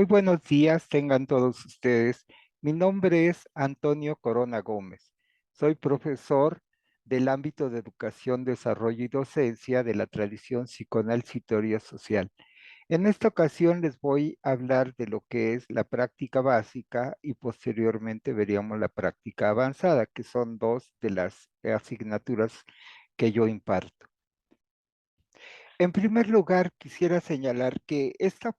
Muy buenos días, tengan todos ustedes. Mi nombre es Antonio Corona Gómez. Soy profesor del ámbito de educación, desarrollo y docencia de la tradición psicoanálisis y teoría social. En esta ocasión les voy a hablar de lo que es la práctica básica y posteriormente veríamos la práctica avanzada, que son dos de las asignaturas que yo imparto. En primer lugar, quisiera señalar que estas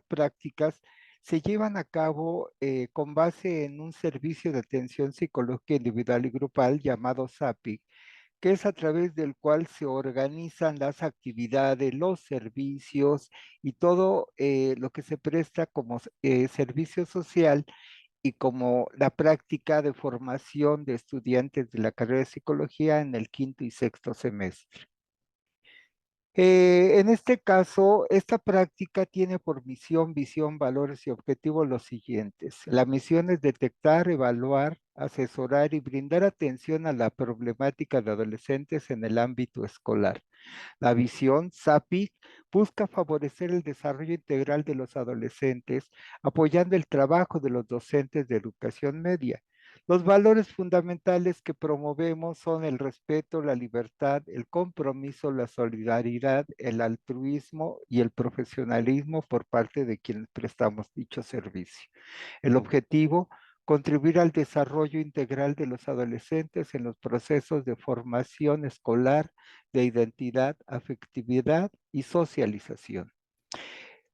prácticas se llevan a cabo con base en un servicio de atención psicológica individual y grupal llamado SAPIC, que es a través del cual se organizan las actividades, los servicios y todo lo que se presta como servicio social y como la práctica de formación de estudiantes de la carrera de psicología en el quinto y sexto semestre. En este caso, esta práctica tiene por misión, visión, valores y objetivos los siguientes. La misión es detectar, evaluar, asesorar y brindar atención a la problemática de adolescentes en el ámbito escolar. La visión SAPI busca favorecer el desarrollo integral de los adolescentes, apoyando el trabajo de los docentes de educación media. Los valores fundamentales que promovemos son el respeto, la libertad, el compromiso, la solidaridad, el altruismo y el profesionalismo por parte de quienes prestamos dicho servicio. El objetivo, contribuir al desarrollo integral de los adolescentes en los procesos de formación escolar, de identidad, afectividad y socialización.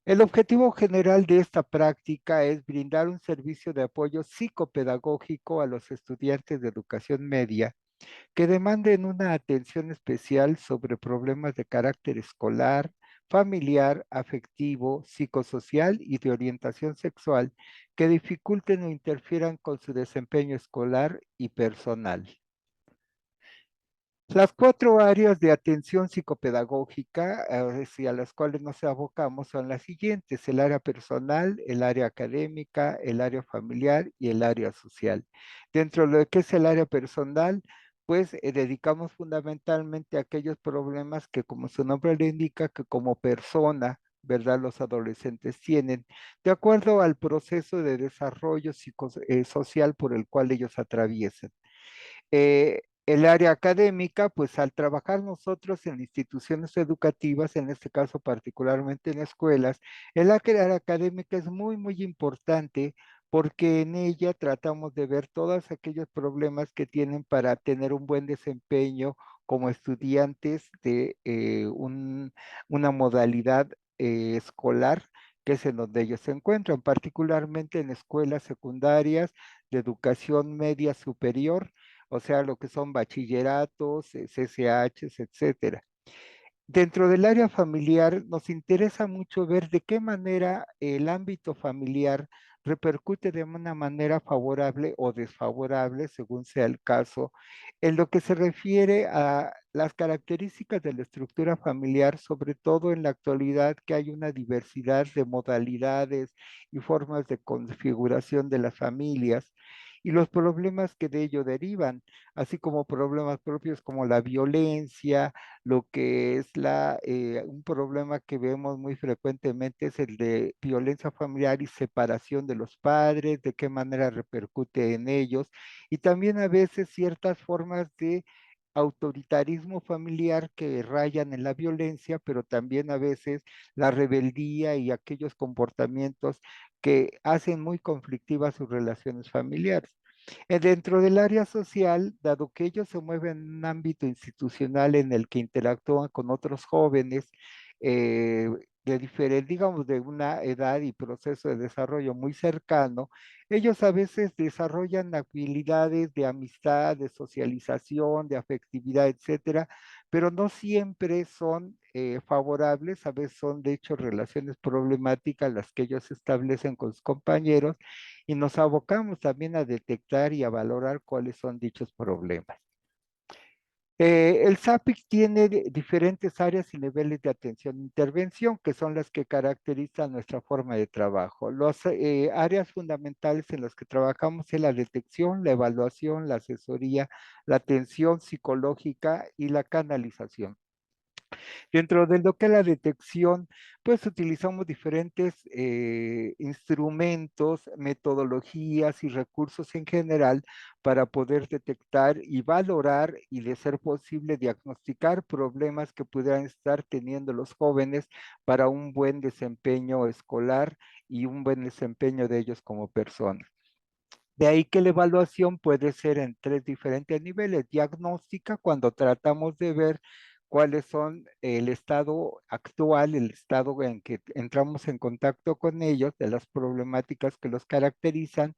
El objetivo general de esta práctica es brindar un servicio de apoyo psicopedagógico a los estudiantes de educación media que demanden una atención especial sobre problemas de carácter escolar, familiar, afectivo, psicosocial y de orientación sexual que dificulten o interfieran con su desempeño escolar y personal. Las cuatro áreas de atención psicopedagógica a las cuales nos abocamos son las siguientes: el área personal, el área académica, el área familiar y el área social. Dentro de lo que es el área personal, pues dedicamos fundamentalmente a aquellos problemas que, como su nombre le indica, que como persona, ¿verdad? Los adolescentes tienen, de acuerdo al proceso de desarrollo social por el cual ellos atraviesan. El área académica, pues al trabajar nosotros en instituciones educativas, en este caso particularmente en escuelas, el área académica es muy, muy importante porque en ella tratamos de ver todos aquellos problemas que tienen para tener un buen desempeño como estudiantes de una modalidad escolar que es en donde ellos se encuentran, particularmente en escuelas secundarias de educación media superior, o sea, lo que son bachilleratos, CCHs, etcétera. Dentro del área familiar nos interesa mucho ver de qué manera el ámbito familiar repercute de una manera favorable o desfavorable, según sea el caso, en lo que se refiere a las características de la estructura familiar, sobre todo en la actualidad que hay una diversidad de modalidades y formas de configuración de las familias y los problemas que de ello derivan, así como problemas propios como la violencia, lo que es un problema que vemos muy frecuentemente es el de violencia familiar y separación de los padres, de qué manera repercute en ellos, y también a veces ciertas formas de autoritarismo familiar que rayan en la violencia, pero también a veces la rebeldía y aquellos comportamientos que hacen muy conflictivas sus relaciones familiares. Dentro del área social, dado que ellos se mueven en un ámbito institucional en el que interactúan con otros jóvenes eh, de diferente, digamos, de una edad y proceso de desarrollo muy cercano, ellos a veces desarrollan habilidades de amistad, de socialización, de afectividad, etcétera, pero no siempre son favorables, a veces son de hecho relaciones problemáticas las que ellos establecen con sus compañeros y nos abocamos también a detectar y a valorar cuáles son dichos problemas. El SAPIC tiene diferentes áreas y niveles de atención e intervención, que son las que caracterizan nuestra forma de trabajo. Las áreas fundamentales en las que trabajamos es la detección, la evaluación, la asesoría, la atención psicológica y la canalización. Dentro de lo que es la detección, pues utilizamos diferentes instrumentos, metodologías y recursos en general para poder detectar y valorar y, de ser posible, diagnosticar problemas que pudieran estar teniendo los jóvenes para un buen desempeño escolar y un buen desempeño de ellos como personas. De ahí que la evaluación puede ser en tres diferentes niveles. Diagnóstica, cuando tratamos de ver cuáles son el estado actual, el estado en que entramos en contacto con ellos, de las problemáticas que los caracterizan.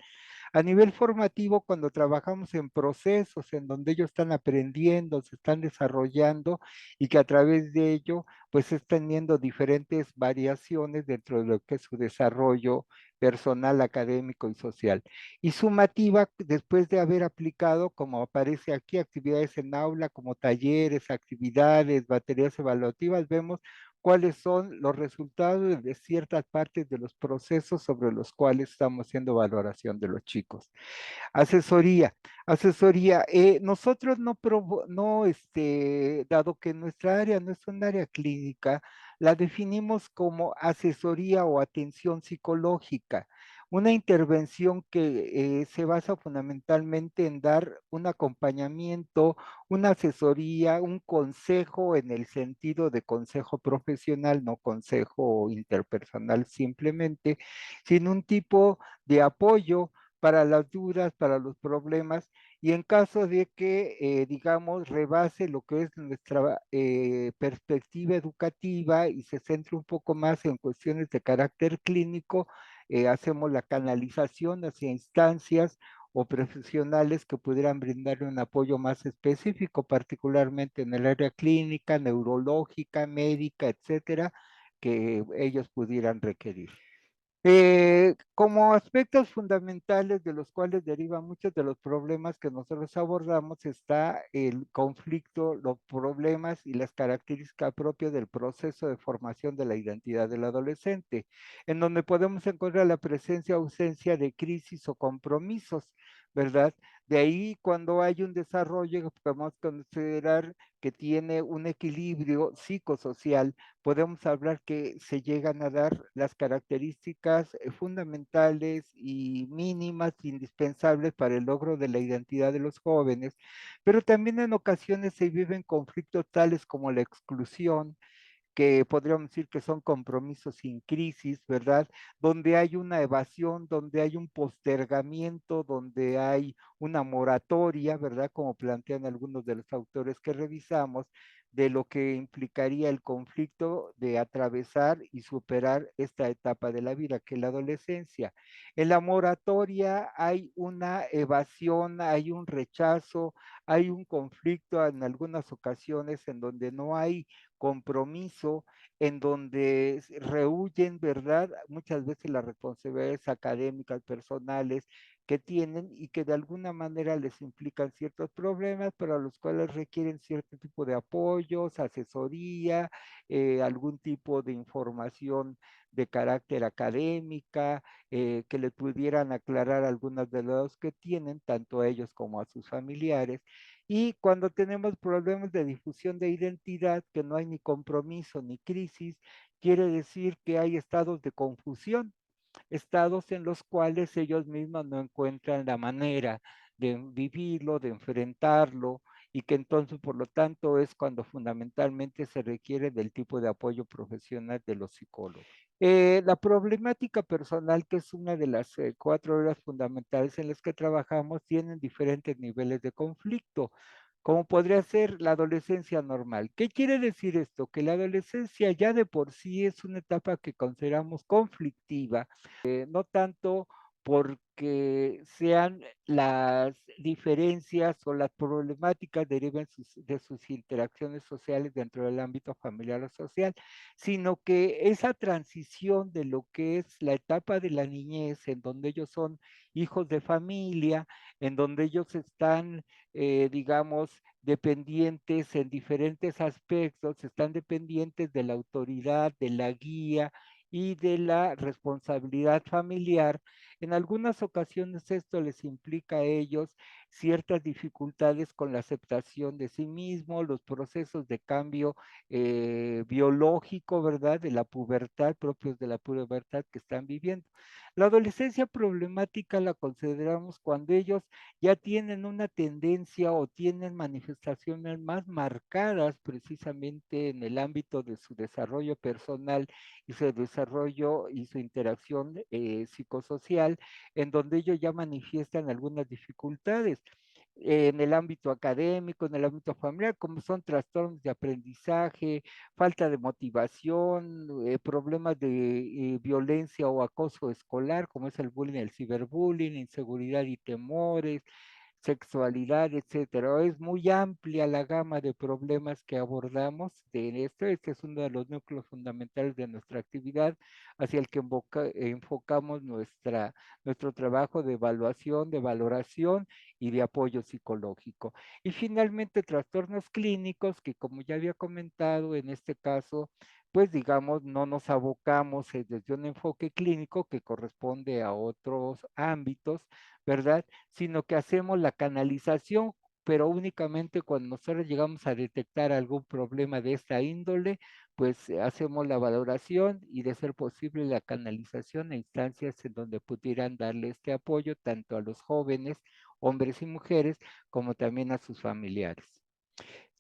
A nivel formativo, cuando trabajamos en procesos en donde ellos están aprendiendo, se están desarrollando y que a través de ello, pues están teniendo diferentes variaciones dentro de lo que es su desarrollo personal, académico y social. Y sumativa, después de haber aplicado, como aparece aquí, actividades en aula, como talleres, actividades, baterías evaluativas, vemos cuáles son los resultados de ciertas partes de los procesos sobre los cuales estamos haciendo valoración de los chicos. Asesoría, asesoría. Nosotros dado que nuestra área no es un área clínica, la definimos como asesoría o atención psicológica, una intervención que se basa fundamentalmente en dar un acompañamiento, una asesoría, un consejo en el sentido de consejo profesional, no consejo interpersonal simplemente, sino un tipo de apoyo para las dudas, para los problemas, y en caso de que, digamos, rebase lo que es nuestra perspectiva educativa y se centre un poco más en cuestiones de carácter clínico, hacemos la canalización hacia instancias o profesionales que pudieran brindarle un apoyo más específico, particularmente en el área clínica, neurológica, médica, etcétera, que ellos pudieran requerir. Como aspectos fundamentales de los cuales derivan muchos de los problemas que nosotros abordamos está el conflicto, los problemas y las características propias del proceso de formación de la identidad del adolescente, en donde podemos encontrar la presencia o ausencia de crisis o compromisos, ¿verdad? De ahí, cuando hay un desarrollo que podemos considerar que tiene un equilibrio psicosocial, podemos hablar que se llegan a dar las características fundamentales y mínimas indispensables para el logro de la identidad de los jóvenes, pero también en ocasiones se viven conflictos tales como la exclusión, que podríamos decir que son compromisos sin crisis, ¿verdad? Donde hay una evasión, donde hay un postergamiento, donde hay una moratoria, ¿verdad? Como plantean algunos de los autores que revisamos, de lo que implicaría el conflicto de atravesar y superar esta etapa de la vida, que es la adolescencia. En la moratoria hay una evasión, hay un rechazo, hay un conflicto en algunas ocasiones en donde no hay compromiso, en donde rehuyen, ¿verdad? Muchas veces las responsabilidades académicas, personales que tienen y que de alguna manera les implican ciertos problemas, pero a los cuales requieren cierto tipo de apoyos, asesoría, algún tipo de información de carácter académica, que les pudieran aclarar algunas de las que tienen, tanto a ellos como a sus familiares. Y cuando tenemos problemas de difusión de identidad, que no hay ni compromiso ni crisis, quiere decir que hay estados de confusión, estados en los cuales ellos mismos no encuentran la manera de vivirlo, de enfrentarlo, y que entonces, por lo tanto, es cuando fundamentalmente se requiere del tipo de apoyo profesional de los psicólogos. La problemática personal, que es una de las 4 áreas fundamentales en las que trabajamos, tienen diferentes niveles de conflicto, como podría ser la adolescencia normal. ¿Qué quiere decir esto? Que la adolescencia ya de por sí es una etapa que consideramos conflictiva, no tanto porque sean las diferencias o las problemáticas deriven de sus interacciones sociales dentro del ámbito familiar o social, sino que esa transición de lo que es la etapa de la niñez, en donde ellos son hijos de familia, en donde ellos están, digamos, dependientes en diferentes aspectos, están dependientes de la autoridad, de la guía y de la responsabilidad familiar. En algunas ocasiones esto les implica a ellos ciertas dificultades con la aceptación de sí mismo, los procesos de cambio biológico, ¿verdad? De la pubertad, propios de la pubertad que están viviendo. La adolescencia problemática la consideramos cuando ellos ya tienen una tendencia o tienen manifestaciones más marcadas precisamente en el ámbito de su desarrollo personal y su desarrollo y su interacción psicosocial, en donde ellos ya manifiestan algunas dificultades en el ámbito académico, en el ámbito familiar, como son trastornos de aprendizaje, falta de motivación, problemas de violencia o acoso escolar, como es el bullying, el ciberbullying, inseguridad y temores, sexualidad, etcétera. Es muy amplia la gama de problemas que abordamos de esto. Este es uno de los núcleos fundamentales de nuestra actividad, hacia el que enfocamos nuestro trabajo de evaluación, de valoración y de apoyo psicológico. Y finalmente, trastornos clínicos, que como ya había comentado, en este caso, pues digamos, no nos abocamos desde un enfoque clínico que corresponde a otros ámbitos, ¿verdad? Sino que hacemos la canalización, pero únicamente cuando nosotros llegamos a detectar algún problema de esta índole, pues hacemos la valoración y de ser posible la canalización a instancias en donde pudieran darle este apoyo tanto a los jóvenes, hombres y mujeres, como también a sus familiares.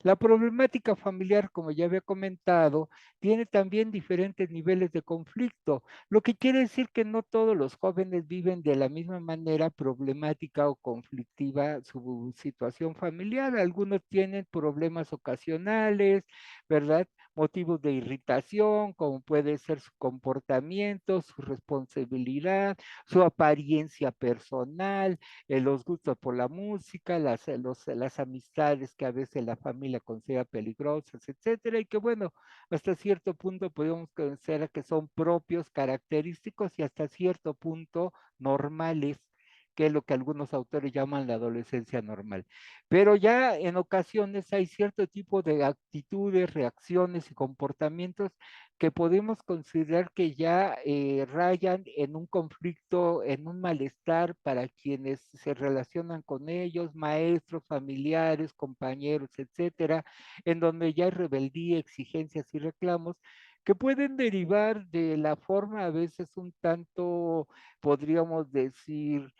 La problemática familiar, como ya había comentado, tiene también diferentes niveles de conflicto, lo que quiere decir que no todos los jóvenes viven de la misma manera problemática o conflictiva su situación familiar. Algunos tienen problemas ocasionales, ¿verdad? Motivos de irritación, como puede ser su comportamiento, su responsabilidad, su apariencia personal, los gustos por la música, las amistades que a veces la familia considera peligrosas, etcétera, y que bueno, hasta cierto punto podemos considerar que son propios, característicos y hasta cierto punto normales, que es lo que algunos autores llaman la adolescencia normal. Pero ya en ocasiones hay cierto tipo de actitudes, reacciones y comportamientos que podemos considerar que ya rayan en un conflicto, en un malestar para quienes se relacionan con ellos, maestros, familiares, compañeros, etcétera, en donde ya hay rebeldía, exigencias y reclamos que pueden derivar de la forma a veces un tanto, podríamos decir,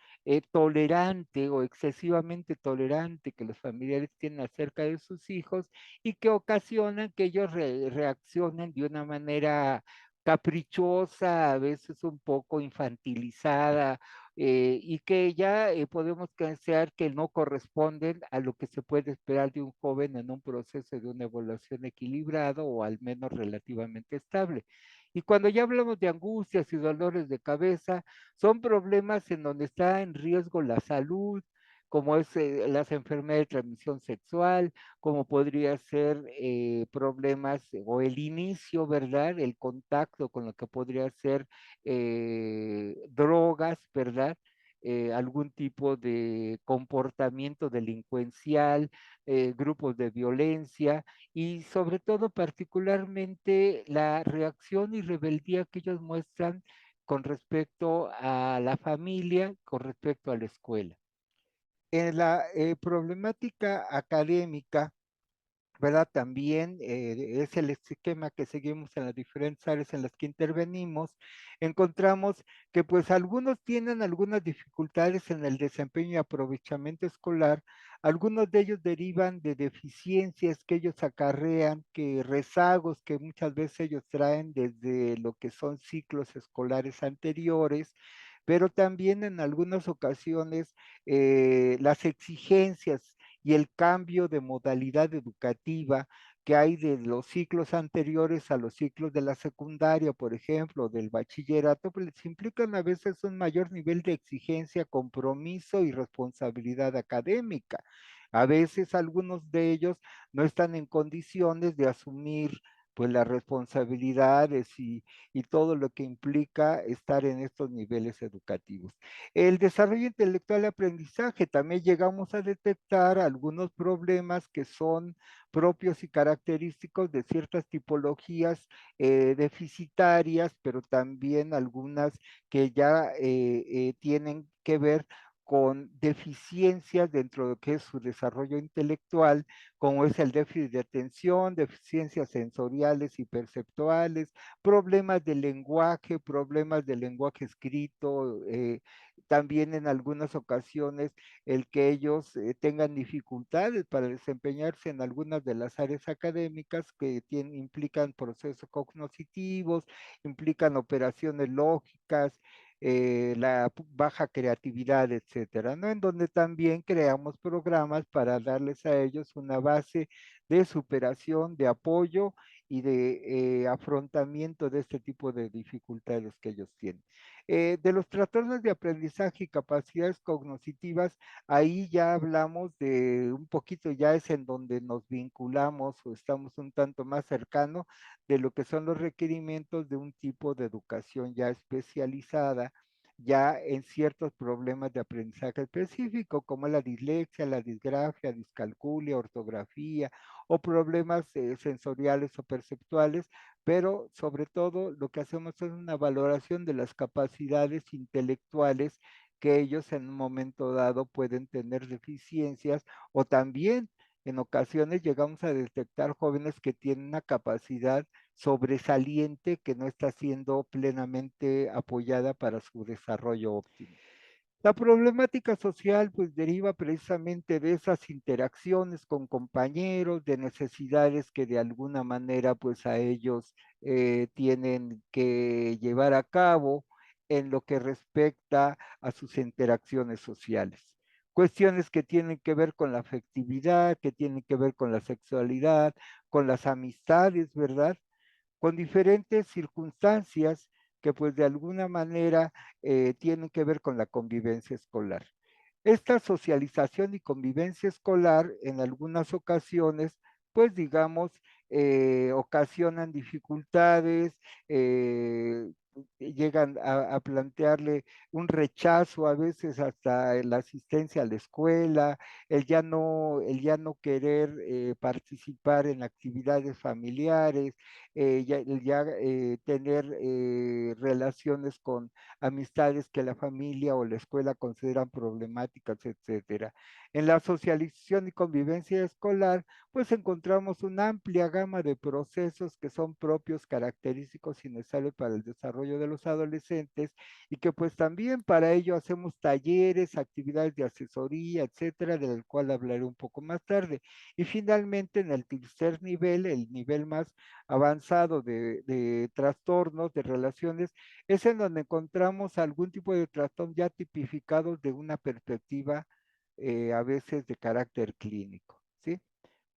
tolerante o excesivamente tolerante que los familiares tienen acerca de sus hijos y que ocasionan que ellos reaccionen de una manera caprichosa, a veces un poco infantilizada, y que ya podemos pensar que no corresponden a lo que se puede esperar de un joven en un proceso de una evaluación equilibrado o al menos relativamente estable. Y cuando ya hablamos de angustias y dolores de cabeza, son problemas en donde está en riesgo la salud, como es las enfermedades de transmisión sexual, como podría ser problemas o el inicio, ¿verdad? El contacto con lo que podría ser drogas, ¿verdad? Algún tipo de comportamiento delincuencial, grupos de violencia y sobre todo particularmente la reacción y rebeldía que ellos muestran con respecto a la familia, con respecto a la escuela. En la problemática académica, ¿verdad? También es el esquema que seguimos en las diferentes áreas en las que intervenimos. Encontramos que pues algunos tienen algunas dificultades en el desempeño y aprovechamiento escolar, algunos de ellos derivan de deficiencias que ellos acarrean, que rezagos que muchas veces ellos traen desde lo que son ciclos escolares anteriores, pero también en algunas ocasiones las exigencias y el cambio de modalidad educativa que hay de los ciclos anteriores a los ciclos de la secundaria, por ejemplo, del bachillerato, pues les implican a veces un mayor nivel de exigencia, compromiso y responsabilidad académica. A veces algunos de ellos no están en condiciones de asumir pues las responsabilidades y todo lo que implica estar en estos niveles educativos. El desarrollo intelectual y aprendizaje, también llegamos a detectar algunos problemas que son propios y característicos de ciertas tipologías deficitarias, pero también algunas que ya tienen que ver con deficiencias dentro de lo que es su desarrollo intelectual, como es el déficit de atención, deficiencias sensoriales y perceptuales, problemas de lenguaje escrito, también en algunas ocasiones el que ellos tengan dificultades para desempeñarse en algunas de las áreas académicas que implican procesos cognitivos, implican operaciones lógicas, la baja creatividad, etcétera, ¿no? En donde también creamos programas para darles a ellos una base de superación, de apoyo y de afrontamiento de este tipo de dificultades que ellos tienen. De los trastornos de aprendizaje y capacidades cognitivas, ahí ya hablamos de un poquito, ya es en donde nos vinculamos o estamos un tanto más cercano de lo que son los requerimientos de un tipo de educación ya especializada, ya en ciertos problemas de aprendizaje específico, como la dislexia, la disgrafia, discalculia, ortografía o problemas sensoriales o perceptuales, pero sobre todo lo que hacemos es una valoración de las capacidades intelectuales que ellos en un momento dado pueden tener deficiencias o también en ocasiones llegamos a detectar jóvenes que tienen una capacidad sobresaliente que no está siendo plenamente apoyada para su desarrollo óptimo. La problemática social pues deriva precisamente de esas interacciones con compañeros, de necesidades que de alguna manera pues a ellos tienen que llevar a cabo en lo que respecta a sus interacciones sociales. Cuestiones que tienen que ver con la afectividad, que tienen que ver con la sexualidad, con las amistades, ¿verdad? Con diferentes circunstancias que pues de alguna manera tienen que ver con la convivencia escolar. Esta socialización y convivencia escolar en algunas ocasiones, pues digamos, ocasionan dificultades, llegan a plantearle un rechazo a veces hasta la asistencia a la escuela, el ya no querer participar en actividades familiares, el ya tener relaciones con amistades que la familia o la escuela consideran problemáticas, etcétera. En la socialización y convivencia escolar, pues encontramos una amplia gama de procesos que son propios, característicos y necesarios para el desarrollo de los adolescentes y que pues también para ello hacemos talleres, actividades de asesoría, etcétera, del cual hablaré un poco más tarde. Y finalmente, en el tercer nivel, el nivel más avanzado de trastornos, de relaciones, es en donde encontramos algún tipo de trastorno ya tipificados de una perspectiva a veces de carácter clínico, ¿sí?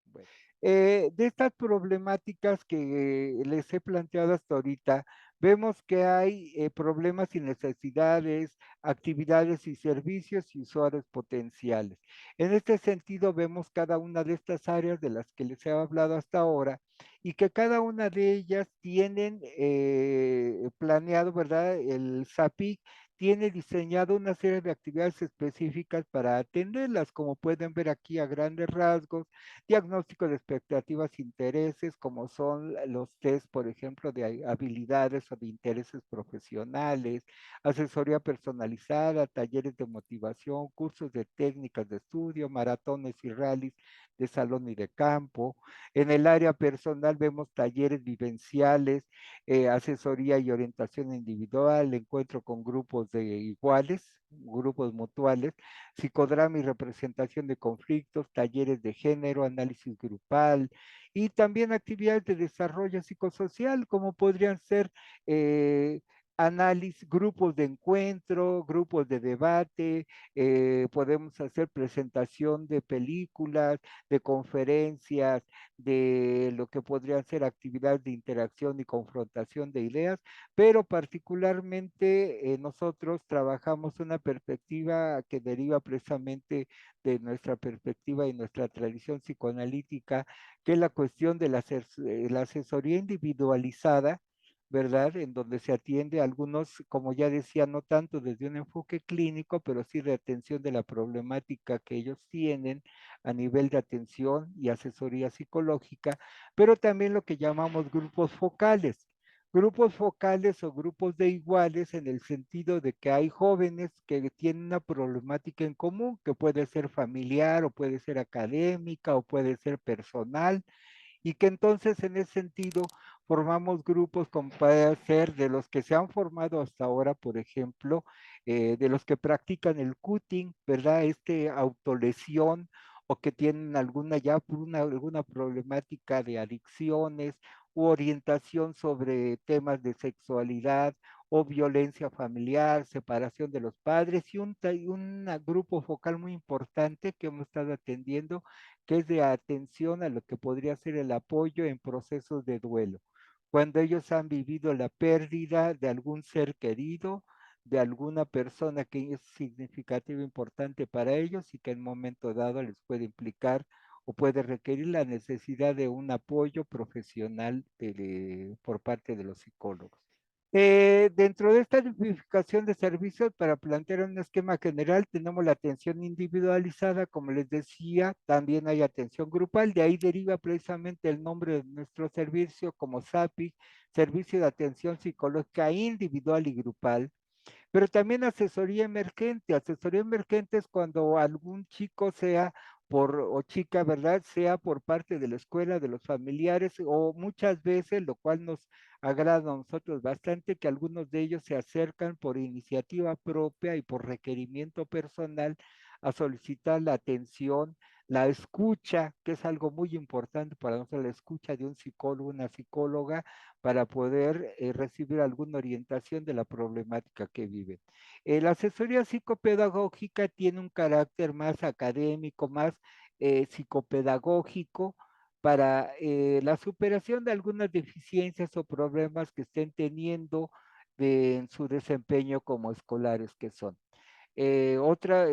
Bueno, de estas problemáticas que les he planteado hasta ahorita, vemos que hay problemas y necesidades, actividades y servicios y usuarios potenciales. En este sentido, vemos cada una de estas áreas de las que les he hablado hasta ahora y que cada una de ellas tienen planeado, ¿verdad? El SAPIC tiene diseñado una serie de actividades específicas para atenderlas, como pueden ver aquí a grandes rasgos, diagnóstico de expectativas e intereses, como son los test, por ejemplo, de habilidades o de intereses profesionales, asesoría personalizada, talleres de motivación, cursos de técnicas de estudio, maratones y rallies de salón y de campo. En el área personal vemos talleres vivenciales, asesoría y orientación individual, encuentro con grupos de iguales, grupos mutuales, psicodrama y representación de conflictos, talleres de género, análisis grupal y también actividades de desarrollo psicosocial, como podrían ser análisis, grupos de encuentro, grupos de debate, podemos hacer presentación de películas, de conferencias, de lo que podrían ser actividades de interacción y confrontación de ideas, pero particularmente nosotros trabajamos una perspectiva que deriva precisamente de nuestra perspectiva y nuestra tradición psicoanalítica, que es la cuestión de la asesoría individualizada, ¿verdad? En donde se atiende a algunos, como ya decía, no tanto desde un enfoque clínico, pero sí de atención de la problemática que ellos tienen a nivel de atención y asesoría psicológica, pero también lo que llamamos grupos focales. Grupos focales o grupos de iguales en el sentido de que hay jóvenes que tienen una problemática en común, que puede ser familiar o puede ser académica o puede ser personal, y que entonces en ese sentido formamos grupos como puede ser de los que se han formado hasta ahora, por ejemplo, de los que practican el cutting, ¿verdad? Autolesión o que tienen alguna problemática de adicciones u orientación sobre temas de sexualidad o violencia familiar, separación de los padres y un grupo focal muy importante que hemos estado atendiendo que es de atención a lo que podría ser el apoyo en procesos de duelo. Cuando ellos han vivido la pérdida de algún ser querido, de alguna persona que es significativa e importante para ellos y que en un momento dado les puede implicar o puede requerir la necesidad de un apoyo profesional por parte de los psicólogos. Dentro de esta diversificación de servicios, para plantear un esquema general, tenemos la atención individualizada, como les decía, también hay atención grupal, de ahí deriva precisamente el nombre de nuestro servicio como SAPI, Servicio de Atención Psicológica Individual y Grupal, pero también asesoría emergente. Asesoría emergente es cuando algún chico sea o chica, ¿verdad? Sea por parte de la escuela, de los familiares, o muchas veces, lo cual nos agrada a nosotros bastante, que algunos de ellos se acercan por iniciativa propia y por requerimiento personal a solicitar la atención, la escucha, que es algo muy importante para nosotros, la escucha de un psicólogo, una psicóloga, para poder recibir alguna orientación de la problemática que vive. La asesoría psicopedagógica tiene un carácter más académico, más psicopedagógico para la superación de algunas deficiencias o problemas que estén teniendo en su desempeño como escolares que son. Otros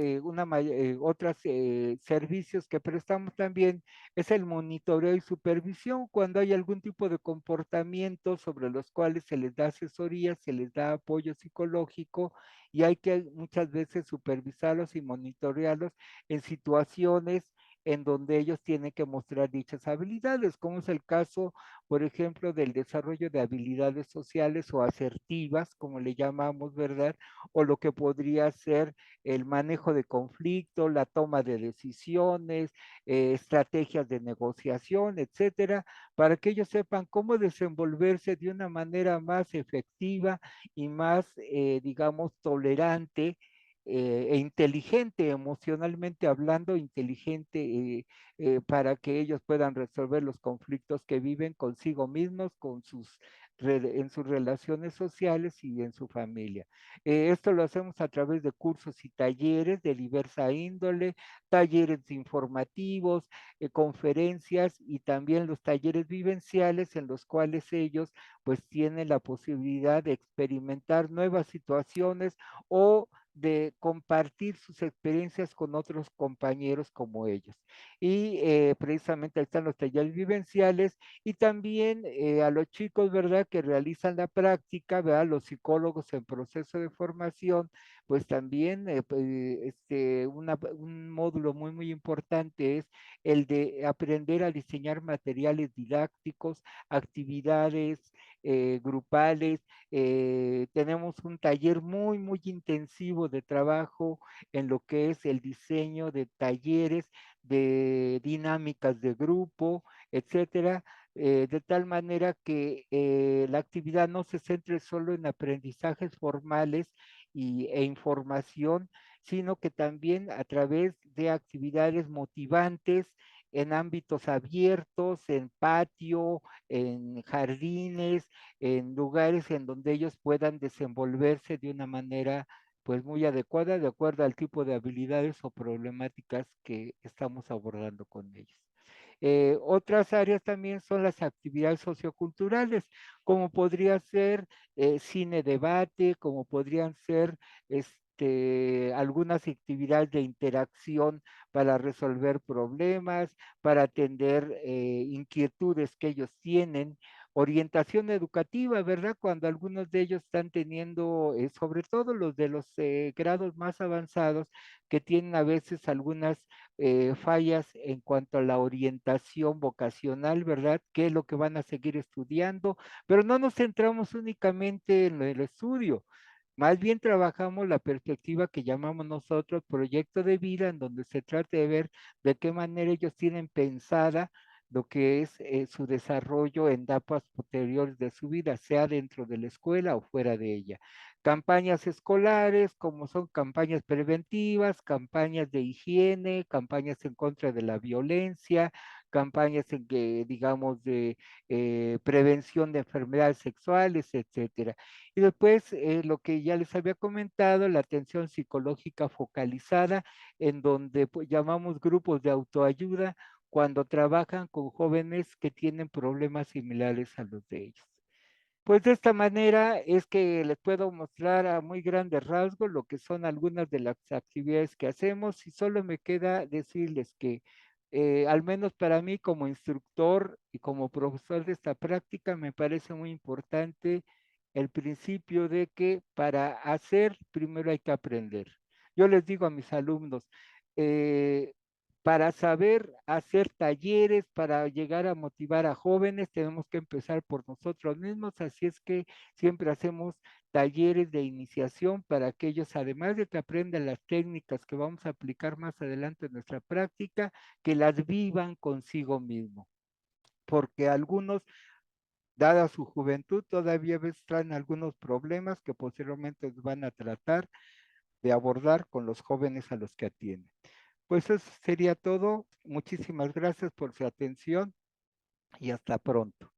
servicios que prestamos también es el monitoreo y supervisión cuando hay algún tipo de comportamiento sobre los cuales se les da asesoría, se les da apoyo psicológico y hay que muchas veces supervisarlos y monitorearlos en situaciones en donde ellos tienen que mostrar dichas habilidades, como es el caso, por ejemplo, del desarrollo de habilidades sociales o asertivas, como le llamamos, ¿verdad? O lo que podría ser el manejo de conflictos, la toma de decisiones, estrategias de negociación, etcétera, para que ellos sepan cómo desenvolverse de una manera más efectiva y más, digamos, tolerante e inteligente, emocionalmente hablando, inteligente para que ellos puedan resolver los conflictos que viven consigo mismos, en sus relaciones sociales y en su familia. Esto lo hacemos a través de cursos y talleres de diversa índole, talleres informativos, conferencias y también los talleres vivenciales en los cuales ellos pues tienen la posibilidad de experimentar nuevas situaciones o de compartir sus experiencias con otros compañeros como ellos. Y precisamente ahí están los talleres vivenciales y también a los chicos, ¿verdad?, que realizan la práctica, ¿verdad?, los psicólogos en proceso de formación, pues también un módulo muy, muy importante es el de aprender a diseñar materiales didácticos, actividades grupales. Tenemos un taller muy, muy intensivo de trabajo en lo que es el diseño de talleres, de dinámicas de grupo, etcétera, de tal manera que la actividad no se centre solo en aprendizajes formales e información, sino que también a través de actividades motivantes en ámbitos abiertos, en patio, en jardines, en lugares en donde ellos puedan desenvolverse de una manera pues muy adecuada, de acuerdo al tipo de habilidades o problemáticas que estamos abordando con ellos. Otras áreas también son las actividades socioculturales, como podría ser cine debate, como podrían ser algunas actividades de interacción para resolver problemas, para atender inquietudes que ellos tienen, orientación educativa, ¿verdad? Cuando algunos de ellos están teniendo, sobre todo los de los grados más avanzados, que tienen a veces algunas fallas en cuanto a la orientación vocacional, ¿verdad? ¿Qué es lo que van a seguir estudiando? Pero no nos centramos únicamente en el estudio, más bien trabajamos la perspectiva que llamamos nosotros proyecto de vida, en donde se trata de ver de qué manera ellos tienen pensada lo que es su desarrollo en etapas posteriores de su vida, sea dentro de la escuela o fuera de ella. Campañas escolares, como son campañas preventivas, campañas de higiene, campañas en contra de la violencia, campañas en que, digamos, de prevención de enfermedades sexuales, etcétera. Y después, lo que ya les había comentado, la atención psicológica focalizada, en donde pues, llamamos grupos de autoayuda cuando trabajan con jóvenes que tienen problemas similares a los de ellos. Pues de esta manera es que les puedo mostrar a muy grandes rasgos lo que son algunas de las actividades que hacemos y solo me queda decirles que al menos para mí como instructor y como profesor de esta práctica me parece muy importante el principio de que para hacer primero hay que aprender. Yo les digo a mis alumnos, eh, para saber hacer talleres, para llegar a motivar a jóvenes, tenemos que empezar por nosotros mismos, así es que siempre hacemos talleres de iniciación para que ellos, además de que aprendan las técnicas que vamos a aplicar más adelante en nuestra práctica, que las vivan consigo mismo, porque algunos, dada su juventud, todavía traen algunos problemas que posteriormente van a tratar de abordar con los jóvenes a los que atienden. Pues eso sería todo. Muchísimas gracias por su atención y hasta pronto.